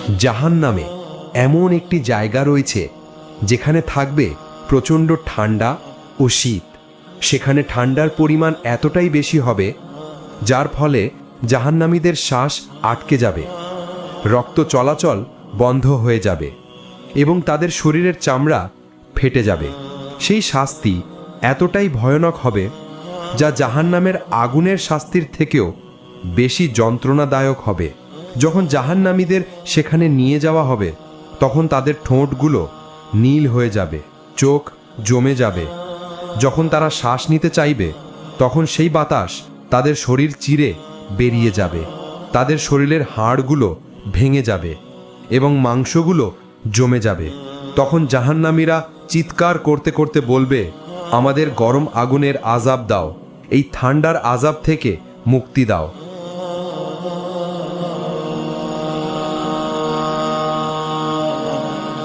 জাহান্নামে এমন একটি জায়গা রয়েছে যেখানে থাকবে প্রচণ্ড ঠান্ডা ও শীত। সেখানে ঠান্ডার পরিমাণ এতটাই বেশি হবে যার ফলে জাহান্নামীদের শ্বাস আটকে যাবে, রক্ত চলাচল বন্ধ হয়ে যাবে এবং তাদের শরীরের চামড়া ফেটে যাবে। সেই শাস্তি এতটাই ভয়ানক হবে যা জাহান্নামের আগুনের শাস্তির থেকেও বেশি যন্ত্রণাদায়ক হবে। যখন জাহান্নামীদের সেখানে নিয়ে যাওয়া হবে তখন তাদের ঠোঁটগুলো নীল হয়ে যাবে, চোখ জমে যাবে। যখন তারা শ্বাস নিতে চাইবে তখন সেই বাতাস তাদের শরীর চিরে বেরিয়ে যাবে, তাদের শরীরের হাড়গুলো ভেঙে যাবে এবং মাংসগুলো জমে যাবে। তখন জাহান্নামীরা চিৎকার করতে করতে বলবে, আমাদের গরম আগুনের আযাব দাও, এই ঠান্ডার আযাব থেকে মুক্তি দাও।